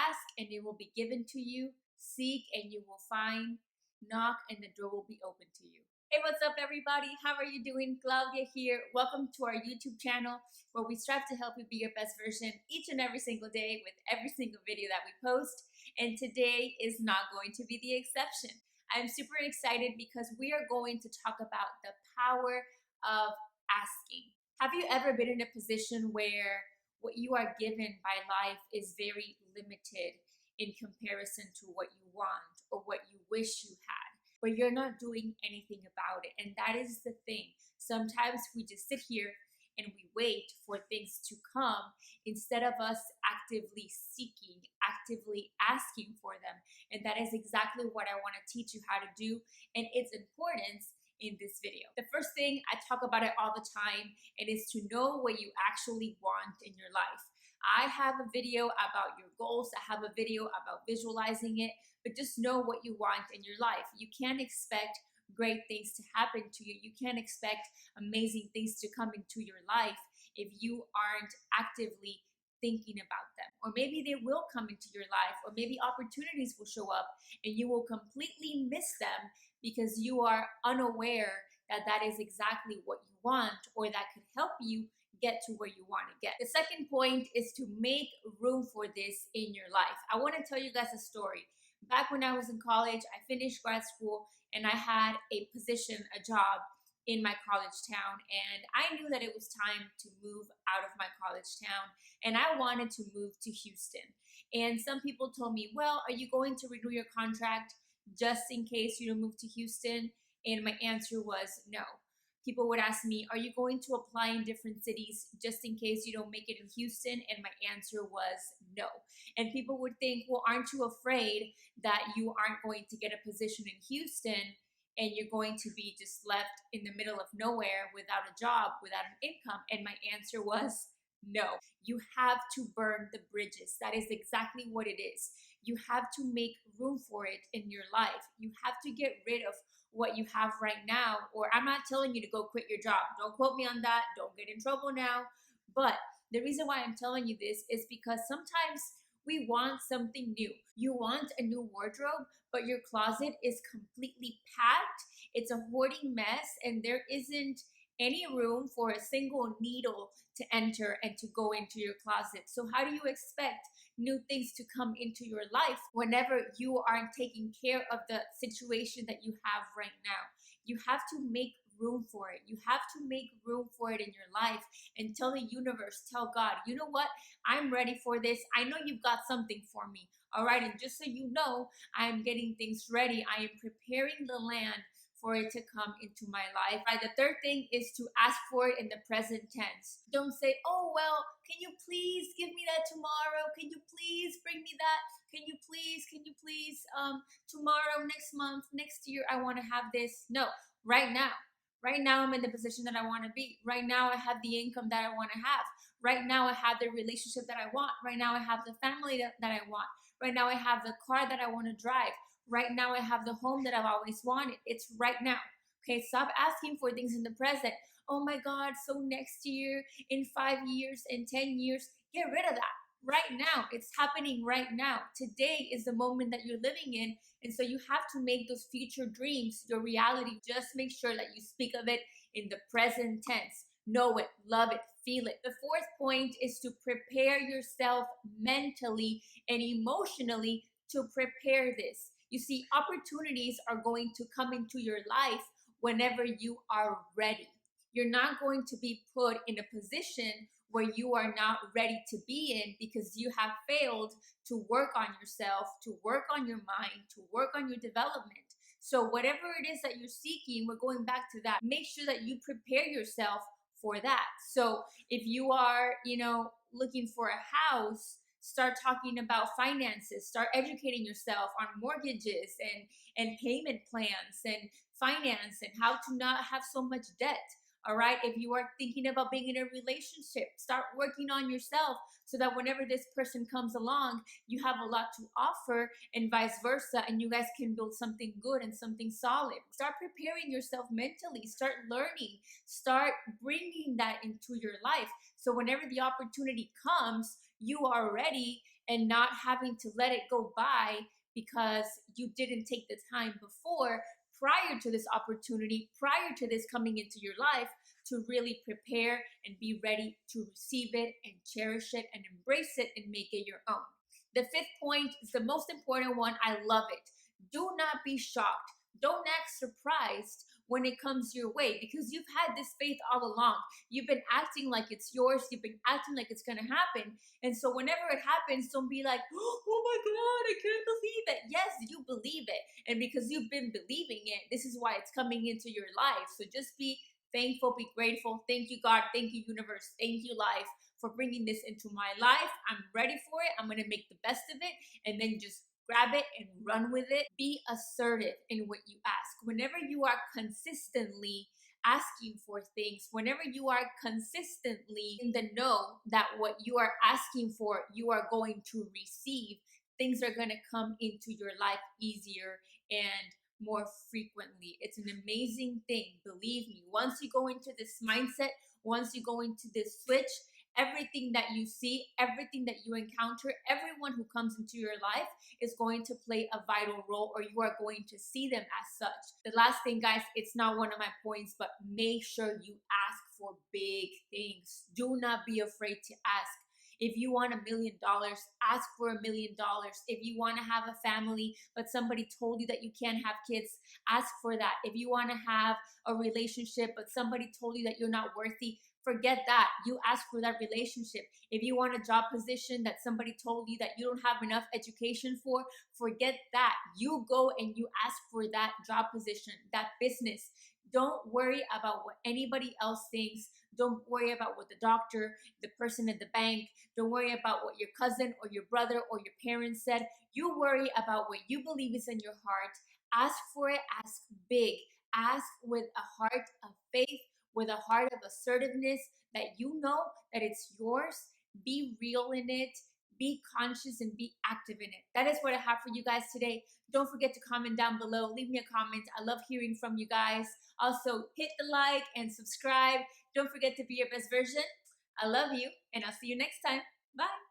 Ask and it will be given to you. Seek and you will find. Knock and the door will be open to you. Hey, what's up, everybody? How are you doing? Claudia here. Welcome to our YouTube channel where we strive to help you be your best version each and every single day with every single video that we post. And today is not going to be the exception. I'm super excited because we are going to talk about the power of asking. Have you ever been in a position where what you are given by life is very limited in comparison to what you want or what you wish you had, but you're not doing anything about it? And that is the thing. Sometimes we just sit here and we wait for things to come instead of us actively seeking, actively asking for them. And that is exactly what I want to teach you how to do and its importance in this video. The first thing, I talk about it all the time, and is to know what you actually want in your life. I have a video about your goals. I have a video about visualizing it, but just know what you want in your life. You can't expect great things to happen to you. You can't expect amazing things to come into your life if you aren't actively thinking about them. Or maybe they will come into your life, or maybe opportunities will show up and you will completely miss them because you are unaware that that is exactly what you want or that could help you get to where you want to get. The second point is to make room for this in your life. I want to tell you guys a story. Back when I was in college, I finished grad school and I had a position, a job in my college town, and I knew that it was time to move out of my college town, and I wanted to move to Houston. And some people told me, well, are you going to renew your contract just in case you don't move to Houston? And my answer was no. People would ask me, are you going to apply in different cities just in case you don't make it in Houston? And my answer was no. And people would think, well, aren't you afraid that you aren't going to get a position in Houston and you're going to be just left in the middle of nowhere without a job, without an income? And my answer was no. You have to burn the bridges. That is exactly what it is. You have to make room for it in your life. You have to get rid of what you have right now. Or I'm not telling you to go quit your job. Don't quote me on that. Don't get in trouble now. But the reason why I'm telling you this is because sometimes we want something new. You want a new wardrobe, but your closet is completely packed. It's a hoarding mess, and there isn't any room for a single needle to enter and to go into your closet. So how do you expect new things to come into your life whenever you aren't taking care of the situation that you have right now? You have to make room for it. You have to make room for it in your life and tell the universe, tell God, you know what? I'm ready for this. I know you've got something for me. All right. And just so you know, I am getting things ready. I am preparing the land for it to come into my life. Right. The third thing is to ask for it in the present tense. Don't say, oh, well, can you please give me that tomorrow? Can you please bring me that? Can you please, tomorrow, next month, next year, I want to have this. No, right now. Right now, I'm in the position that I want to be. Right now, I have the income that I want to have. Right now, I have the relationship that I want. Right now, I have the family that I want. Right now, I have the car that I want to drive. Right now, I have the home that I've always wanted. It's right now. Okay, stop asking for things in the present. Oh my God, so next year, in 5 years, in 10 years, get rid of that. Right now, it's happening right now. Today is the moment that you're living in. And so you have to make those future dreams your reality. Just make sure that you speak of it in the present tense. Know it, love it, feel it. The fourth point is to prepare yourself mentally and emotionally to prepare this. You see, opportunities are going to come into your life whenever you are ready. You're not going to be put in a position where you are not ready to be in because you have failed to work on yourself, to work on your mind, to work on your development. So whatever it is that you're seeking, we're going back to that. Make sure that you prepare yourself for that. So if you are, looking for a house, start talking about finances, start educating yourself on mortgages and payment plans and finance and how to not have so much debt. All right. If you are thinking about being in a relationship, start working on yourself so that whenever this person comes along, you have a lot to offer and vice versa. And you guys can build something good and something solid. Start preparing yourself mentally, start learning, start bringing that into your life. So whenever the opportunity comes, you are ready and not having to let it go by because you didn't take the time before, prior to this opportunity, prior to this coming into your life, to really prepare and be ready to receive it and cherish it and embrace it and make it your own. The fifth point is the most important one. I love it. Do not be shocked. Don't act surprised when it comes your way, because you've had this faith all along. You've been acting like it's yours. You've been acting like it's going to happen. And so whenever it happens, don't be like, oh my God, I can't believe it. Yes, you believe it. And because you've been believing it, this is why it's coming into your life. So just be thankful, be grateful. Thank you, God. Thank you, universe. Thank you, life, for bringing this into my life. I'm ready for it. I'm going to make the best of it. And then just grab it and run with it. Be assertive in what you ask. Whenever you are consistently asking for things, whenever you are consistently in the know that what you are asking for, you are going to receive, things are going to come into your life easier and more frequently. It's an amazing thing. Believe me, once you go into this mindset, once you go into this switch, everything that you see, everything that you encounter, everyone who comes into your life is going to play a vital role, or you are going to see them as such. The last thing, guys, it's not one of my points, but make sure you ask for big things. Do not be afraid to ask. If you want $1,000,000, ask for $1,000,000. If you want to have a family, but somebody told you that you can't have kids, ask for that. If you want to have a relationship, but somebody told you that you're not worthy, forget that. You ask for that relationship. If you want a job position that somebody told you that you don't have enough education for, forget that. You go and you ask for that job position, that business. Don't worry about what anybody else thinks. Don't worry about what the doctor, the person at the bank, don't worry about what your cousin or your brother or your parents said. You worry about what you believe is in your heart. Ask for it, ask big, ask with a heart of faith, with a heart of assertiveness, that you know that it's yours. Be real in it, be conscious, and be active in it. That is what I have for you guys today. Don't forget to comment down below. Leave me a comment. I love hearing from you guys. Also, hit the like and subscribe. Don't forget to be your best version. I love you, and I'll see you next time. Bye.